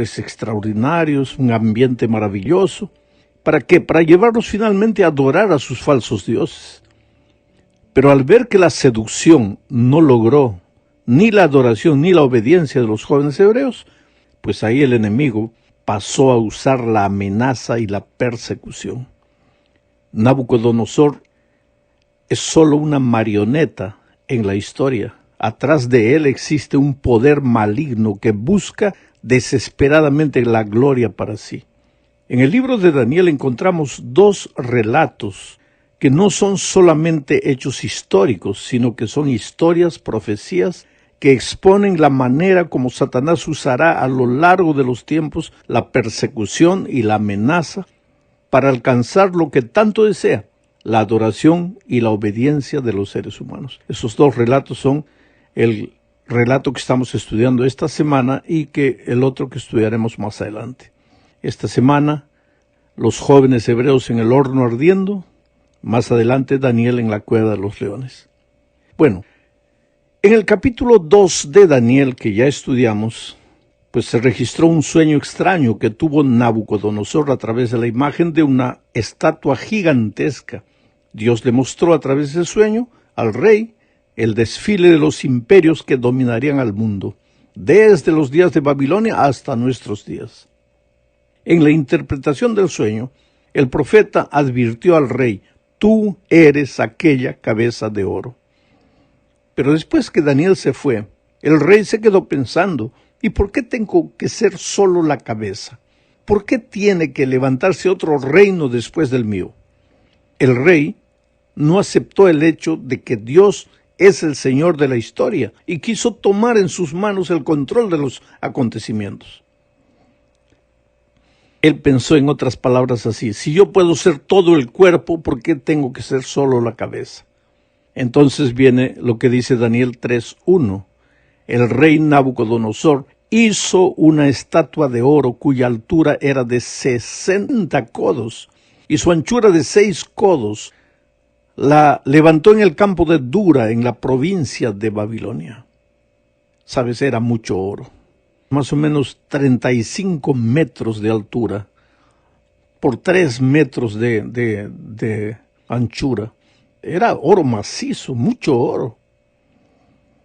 extraordinarios, un ambiente maravilloso. ¿Para qué? Para llevarlos finalmente a adorar a sus falsos dioses. Pero al ver que la seducción no logró ni la adoración ni la obediencia de los jóvenes hebreos, pues ahí el enemigo pasó a usar la amenaza y la persecución. Nabucodonosor es solo una marioneta en la historia. Atrás de él existe un poder maligno que busca desesperadamente la gloria para sí. En el libro de Daniel encontramos dos relatos que no son solamente hechos históricos, sino que son historias, profecías, que exponen la manera como Satanás usará a lo largo de los tiempos la persecución y la amenaza para alcanzar lo que tanto desea, la adoración y la obediencia de los seres humanos. Esos dos relatos son el relato que estamos estudiando esta semana y que el otro que estudiaremos más adelante. Esta semana, los jóvenes hebreos en el horno ardiendo, más adelante Daniel en la cueva de los leones. Bueno, en el capítulo 2 de Daniel que ya estudiamos, pues se registró un sueño extraño que tuvo Nabucodonosor a través de la imagen de una estatua gigantesca. Dios le mostró a través del sueño al rey el desfile de los imperios que dominarían al mundo, desde los días de Babilonia hasta nuestros días. En la interpretación del sueño, el profeta advirtió al rey: tú eres aquella cabeza de oro. Pero después que Daniel se fue, el rey se quedó pensando: ¿y por qué tengo que ser solo la cabeza? ¿Por qué tiene que levantarse otro reino después del mío? El rey no aceptó el hecho de que Dios es el Señor de la historia y quiso tomar en sus manos el control de los acontecimientos. Él pensó, en otras palabras, así: si yo puedo ser todo el cuerpo, ¿por qué tengo que ser solo la cabeza? Entonces viene lo que dice Daniel 3:1. El rey Nabucodonosor hizo una estatua de oro cuya altura era de 60 codos y su anchura de 6 codos. La levantó en el campo de Dura, en la provincia de Babilonia. Sabes, era mucho oro. Más o menos 35 metros de altura por 3 metros de anchura. Era oro macizo, mucho oro.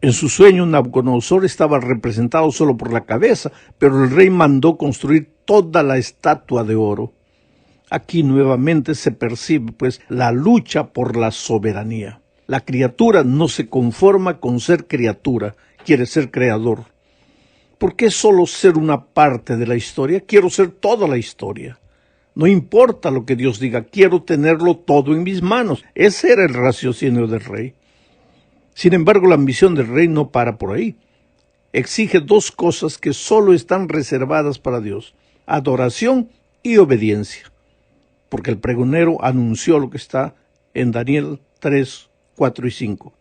En su sueño, Nabucodonosor estaba representado solo por la cabeza, pero el rey mandó construir toda la estatua de oro. Aquí nuevamente se percibe, pues, la lucha por la soberanía. La criatura no se conforma con ser criatura, quiere ser creador. ¿Por qué solo ser una parte de la historia? Quiero ser toda la historia. No importa lo que Dios diga, quiero tenerlo todo en mis manos. Ese era el raciocinio del rey. Sin embargo, la ambición del rey no para por ahí. Exige dos cosas que solo están reservadas para Dios: adoración y obediencia. Porque el pregonero anunció lo que está en Daniel 3, 4 y 5.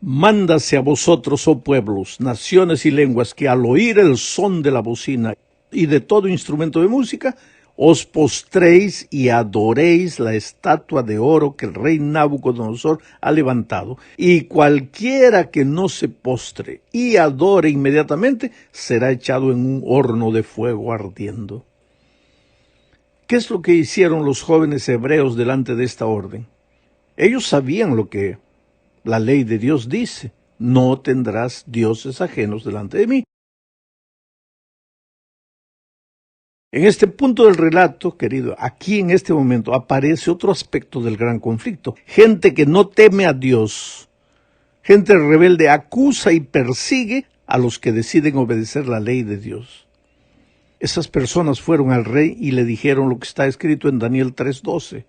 Mándase a vosotros, oh pueblos, naciones y lenguas, que al oír el son de la bocina y de todo instrumento de música, os postréis y adoréis la estatua de oro que el rey Nabucodonosor ha levantado. Y cualquiera que no se postre y adore inmediatamente será echado en un horno de fuego ardiendo. ¿Qué es lo que hicieron los jóvenes hebreos delante de esta orden? Ellos sabían lo que la ley de Dios dice: no tendrás dioses ajenos delante de mí. En este punto del relato, querido, aquí en este momento aparece otro aspecto del gran conflicto. Gente que no teme a Dios, gente rebelde, acusa y persigue a los que deciden obedecer la ley de Dios. Esas personas fueron al rey y le dijeron lo que está escrito en Daniel 3:12.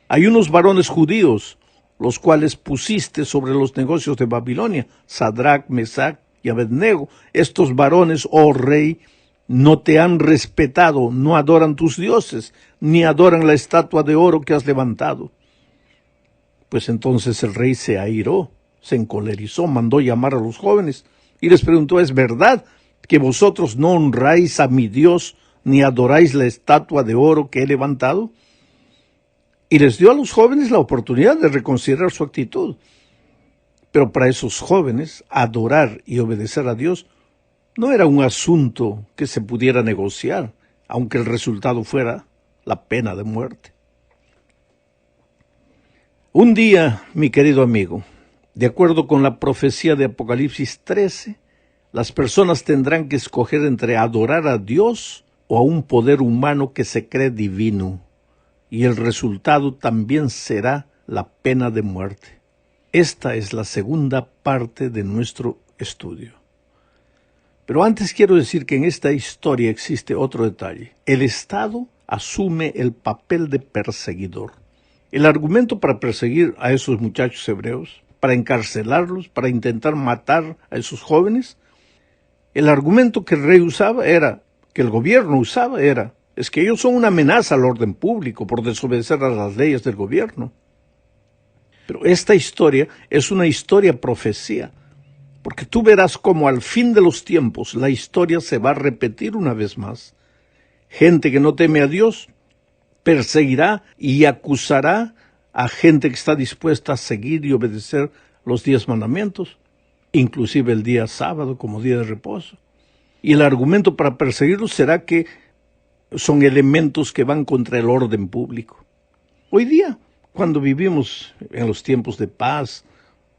Hay unos varones judíos, los cuales pusiste sobre los negocios de Babilonia, Sadrach, Mesach y Abednego. Estos varones, oh rey, no te han respetado, no adoran tus dioses, ni adoran la estatua de oro que has levantado. Pues entonces el rey se airó, se encolerizó, mandó llamar a los jóvenes y les preguntó: ¿es verdad que vosotros no honráis a mi Dios, ni adoráis la estatua de oro que he levantado? Y les dio a los jóvenes la oportunidad de reconsiderar su actitud. Pero para esos jóvenes, adorar y obedecer a Dios No era un asunto que se pudiera negociar, aunque el resultado fuera la pena de muerte. Un día, mi querido amigo, de acuerdo con la profecía de Apocalipsis 13, las personas tendrán que escoger entre adorar a Dios o a un poder humano que se cree divino, y el resultado también será la pena de muerte. Esta es la segunda parte de nuestro estudio. Pero antes quiero decir que en esta historia existe otro detalle. El Estado asume el papel de perseguidor. El argumento para perseguir a esos muchachos hebreos, para encarcelarlos, para intentar matar a esos jóvenes, el argumento que el rey usaba era, que el gobierno usaba era, es que ellos son una amenaza al orden público por desobedecer a las leyes del gobierno. Pero esta historia es una historia profecía, porque tú verás cómo al fin de los tiempos la historia se va a repetir una vez más. Gente que no teme a Dios perseguirá y acusará a gente que está dispuesta a seguir y obedecer los 10 mandamientos, inclusive el día sábado como día de reposo. Y el argumento para perseguirlos será que son elementos que van contra el orden público. Hoy día, cuando vivimos en los tiempos de paz,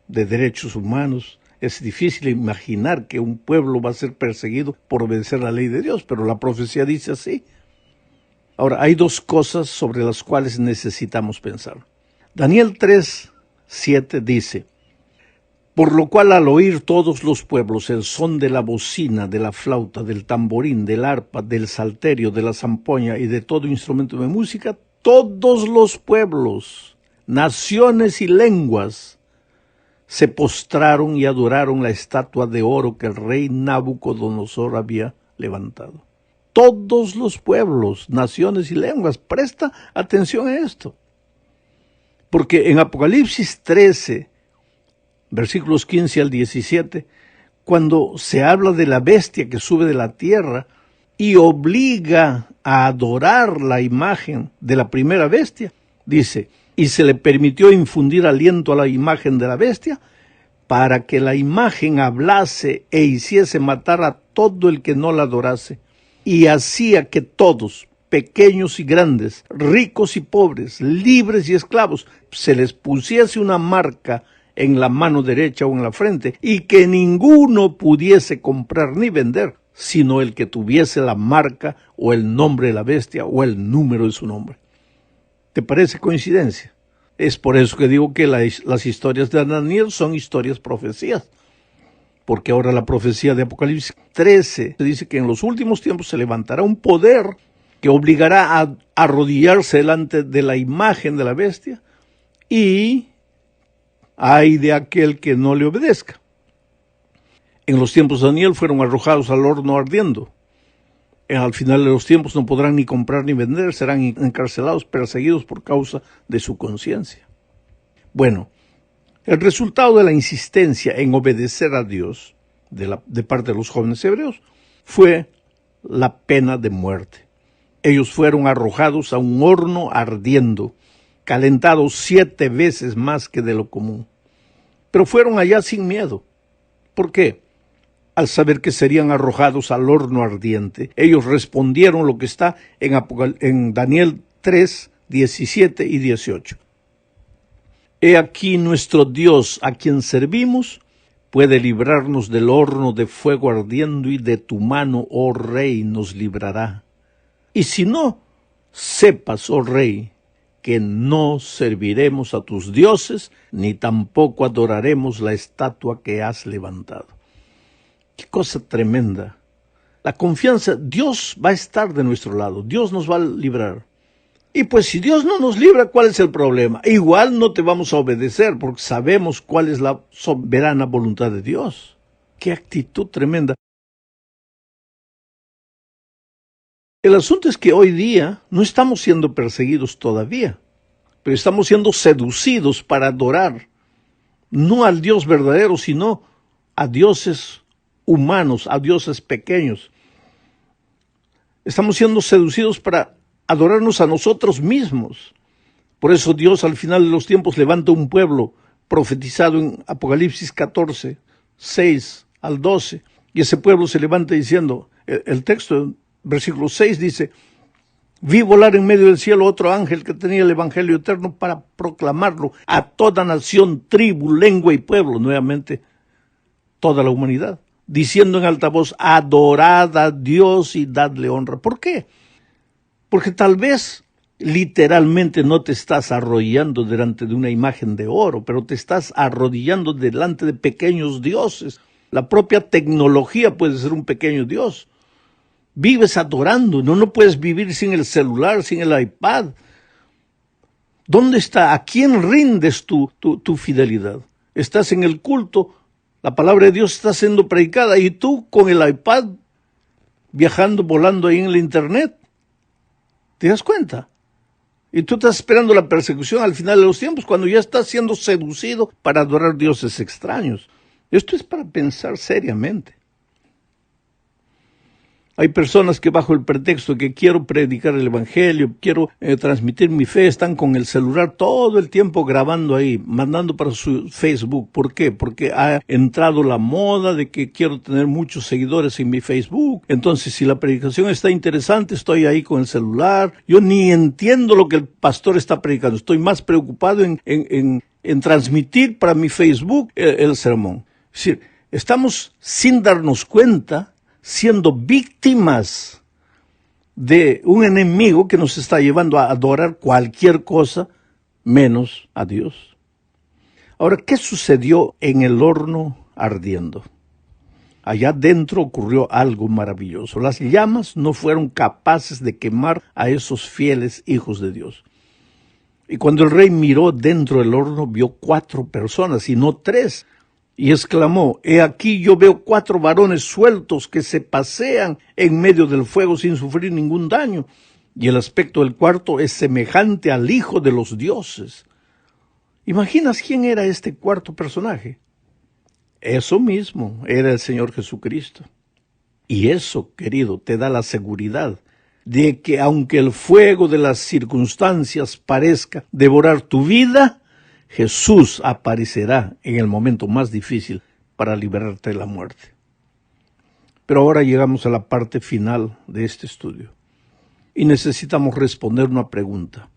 de derechos humanos, es difícil imaginar que un pueblo va a ser perseguido por obedecer la ley de Dios, pero la profecía dice así. Ahora, hay dos cosas sobre las cuales necesitamos pensar. Daniel 3:7 dice, por lo cual al oír todos los pueblos el son de la bocina, de la flauta, del tamborín, del arpa, del salterio, de la zampoña y de todo instrumento de música, todos los pueblos, naciones y lenguas se postraron y adoraron la estatua de oro que el rey Nabucodonosor había levantado. Todos los pueblos, naciones y lenguas, presta atención a esto. Porque en Apocalipsis 13, versículos 15 al 17, cuando se habla de la bestia que sube de la tierra y obliga a adorar la imagen de la primera bestia, dice, y se le permitió infundir aliento a la imagen de la bestia para que la imagen hablase e hiciese matar a todo el que no la adorase, y hacía que todos, pequeños y grandes, ricos y pobres, libres y esclavos, se les pusiese una marca en la mano derecha o en la frente, y que ninguno pudiese comprar ni vender, sino el que tuviese la marca o el nombre de la bestia o el número de su nombre. ¿Te parece coincidencia? Es por eso que digo que las historias de Daniel son historias profecías, porque ahora la profecía de Apocalipsis 13 dice que en los últimos tiempos se levantará un poder que obligará a arrodillarse delante de la imagen de la bestia, y ay de aquel que no le obedezca. En los tiempos de Daniel fueron arrojados al horno ardiendo. Al final de los tiempos no podrán ni comprar ni vender, serán encarcelados, perseguidos por causa de su conciencia. Bueno, el resultado de la insistencia en obedecer a Dios de parte de los jóvenes hebreos fue la pena de muerte. Ellos fueron arrojados a un horno ardiendo, calentados 7 veces más que de lo común. Pero fueron allá sin miedo. ¿Por qué? Al saber que serían arrojados al horno ardiente, ellos respondieron lo que está en Daniel 3, 17 y 18. He aquí nuestro Dios, a quien servimos, puede librarnos del horno de fuego ardiendo, y de tu mano, oh Rey, nos librará. Y si no, sepas, oh Rey, que no serviremos a tus dioses, ni tampoco adoraremos la estatua que has levantado. Qué cosa tremenda. La confianza, Dios va a estar de nuestro lado, Dios nos va a librar. Y pues si Dios no nos libra, ¿cuál es el problema? Igual no te vamos a obedecer, porque sabemos cuál es la soberana voluntad de Dios. Qué actitud tremenda. El asunto es que hoy día no estamos siendo perseguidos todavía, pero estamos siendo seducidos para adorar, no al Dios verdadero, sino a dioses humanos, a dioses pequeños. Estamos siendo seducidos para adorarnos a nosotros mismos. Por eso Dios al final de los tiempos levanta un pueblo profetizado en Apocalipsis 14, 6 al 12, Y ese pueblo se levanta diciendo, el texto, versículo 6 dice, vi volar en medio del cielo otro ángel que tenía el evangelio eterno para proclamarlo a toda nación, tribu, lengua y pueblo, nuevamente toda la humanidad, diciendo en alta voz, adorad a Dios y dadle honra. ¿Por qué? Porque tal vez literalmente no te estás arrodillando delante de una imagen de oro, pero te estás arrodillando delante de pequeños dioses. La propia tecnología puede ser un pequeño dios. Vives adorando, no puedes vivir sin el celular, sin el iPad. ¿Dónde está? ¿A quién rindes tu fidelidad? Estás en el culto, la palabra de Dios está siendo predicada y tú con el iPad viajando, volando ahí en el internet. ¿Te das cuenta? Y tú estás esperando la persecución al final de los tiempos, cuando ya estás siendo seducido para adorar dioses extraños. Esto es para pensar seriamente. Hay personas que bajo el pretexto de que quiero predicar el evangelio, quiero transmitir mi fe, están con el celular todo el tiempo grabando ahí, mandando para su Facebook. ¿Por qué? Porque ha entrado la moda de que quiero tener muchos seguidores en mi Facebook. Entonces, si la predicación está interesante, estoy ahí con el celular. Yo ni entiendo lo que el pastor está predicando. Estoy más preocupado en transmitir para mi Facebook el sermón. Es decir, estamos sin darnos cuenta siendo víctimas de un enemigo que nos está llevando a adorar cualquier cosa menos a Dios. Ahora, ¿qué sucedió en el horno ardiendo? Allá dentro ocurrió algo maravilloso. Las llamas no fueron capaces de quemar a esos fieles hijos de Dios. Y cuando el rey miró dentro del horno, vio 4 personas y no 3. Y exclamó, he aquí yo veo 4 varones sueltos que se pasean en medio del fuego sin sufrir ningún daño. Y el aspecto del cuarto es semejante al Hijo de los dioses. ¿Imaginas quién era este cuarto personaje? Eso mismo, era el Señor Jesucristo. Y eso, querido, te da la seguridad de que aunque el fuego de las circunstancias parezca devorar tu vida, Jesús aparecerá en el momento más difícil para liberarte de la muerte. Pero ahora llegamos a la parte final de este estudio y necesitamos responder una pregunta.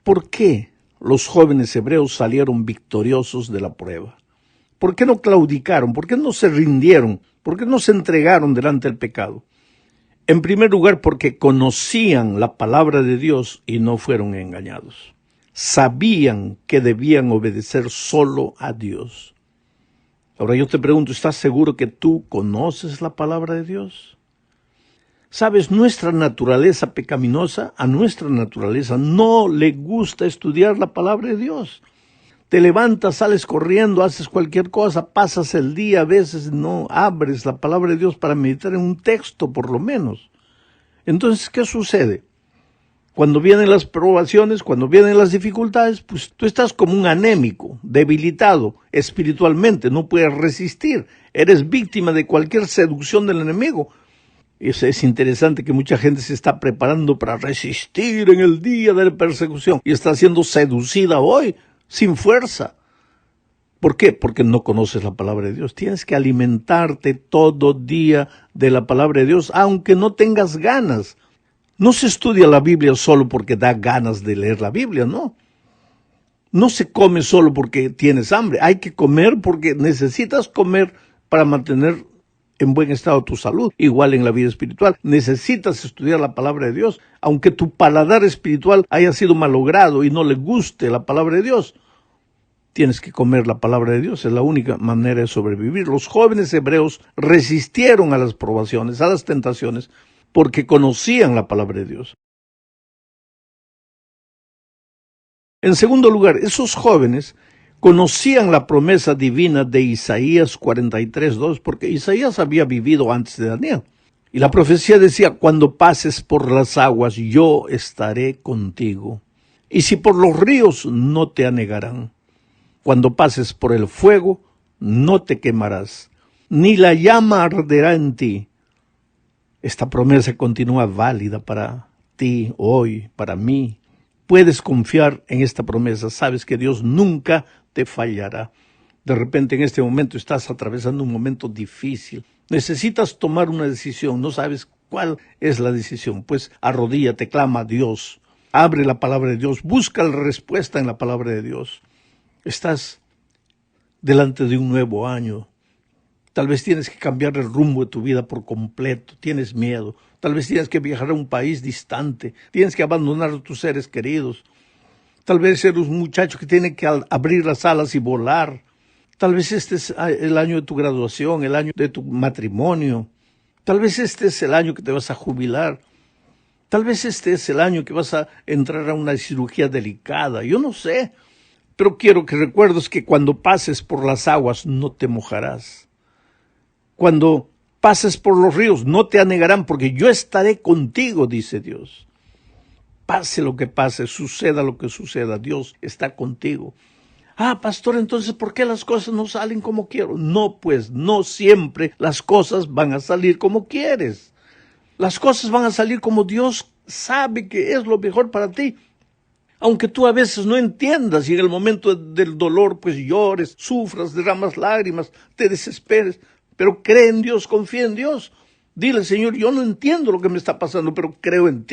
¿Por qué los jóvenes hebreos salieron victoriosos de la prueba? ¿Por qué no claudicaron? ¿Por qué no se rindieron? ¿Por qué no se entregaron delante del pecado? En primer lugar, porque conocían la palabra de Dios y no fueron engañados. Sabían que debían obedecer solo a Dios. Ahora yo te pregunto, ¿estás seguro que tú conoces la palabra de Dios? ¿Sabes? Nuestra naturaleza pecaminosa, a nuestra naturaleza no le gusta estudiar la palabra de Dios. Te levantas, sales corriendo, haces cualquier cosa, pasas el día, a veces no abres la palabra de Dios para meditar en un texto por lo menos. Entonces, ¿qué sucede? Cuando vienen las probaciones, cuando vienen las dificultades, pues tú estás como un anémico, debilitado espiritualmente, no puedes resistir, eres víctima de cualquier seducción del enemigo. Es interesante que mucha gente se está preparando para resistir en el día de la persecución y está siendo seducida hoy, sin fuerza. ¿Por qué? Porque no conoces la palabra de Dios. Tienes que alimentarte todo día de la palabra de Dios, aunque no tengas ganas. No se estudia la Biblia solo porque da ganas de leer la Biblia, no. No se come solo porque tienes hambre. Hay que comer porque necesitas comer para mantener en buen estado tu salud. Igual en la vida espiritual. Necesitas estudiar la palabra de Dios. Aunque tu paladar espiritual haya sido malogrado y no le guste la palabra de Dios, tienes que comer la palabra de Dios. Es la única manera de sobrevivir. Los jóvenes hebreos resistieron a las probaciones, a las tentaciones, porque conocían la palabra de Dios. En segundo lugar, esos jóvenes conocían la promesa divina de Isaías 43:2, porque Isaías había vivido antes de Daniel. Y la profecía decía, cuando pases por las aguas, yo estaré contigo. Y si por los ríos, no te anegarán. Cuando pases por el fuego, no te quemarás, ni la llama arderá en ti. Esta promesa continúa válida para ti hoy, para mí. Puedes confiar en esta promesa. Sabes que Dios nunca te fallará. De repente en este momento estás atravesando un momento difícil. Necesitas tomar una decisión, no sabes cuál es la decisión. Pues arrodíllate, clama a Dios, abre la palabra de Dios, busca la respuesta en la palabra de Dios. Estás delante de un nuevo año. Tal vez tienes que cambiar el rumbo de tu vida por completo, tienes miedo. Tal vez tienes que viajar a un país distante, tienes que abandonar a tus seres queridos. Tal vez eres un muchacho que tiene que abrir las alas y volar. Tal vez este es el año de tu graduación, el año de tu matrimonio. Tal vez este es el año que te vas a jubilar. Tal vez este es el año que vas a entrar a una cirugía delicada. Yo no sé, pero quiero que recuerdes que cuando pases por las aguas no te mojarás. Cuando pases por los ríos no te anegarán porque yo estaré contigo, dice Dios. Pase lo que pase, suceda lo que suceda, Dios está contigo. Ah, pastor, entonces, ¿por qué las cosas no salen como quiero? No, pues, no siempre las cosas van a salir como quieres. Las cosas van a salir como Dios sabe que es lo mejor para ti. Aunque tú a veces no entiendas y en el momento del dolor, pues llores, sufras, derramas lágrimas, te desesperes. Pero cree en Dios, confía en Dios. Dile, Señor, yo no entiendo lo que me está pasando, pero creo en ti.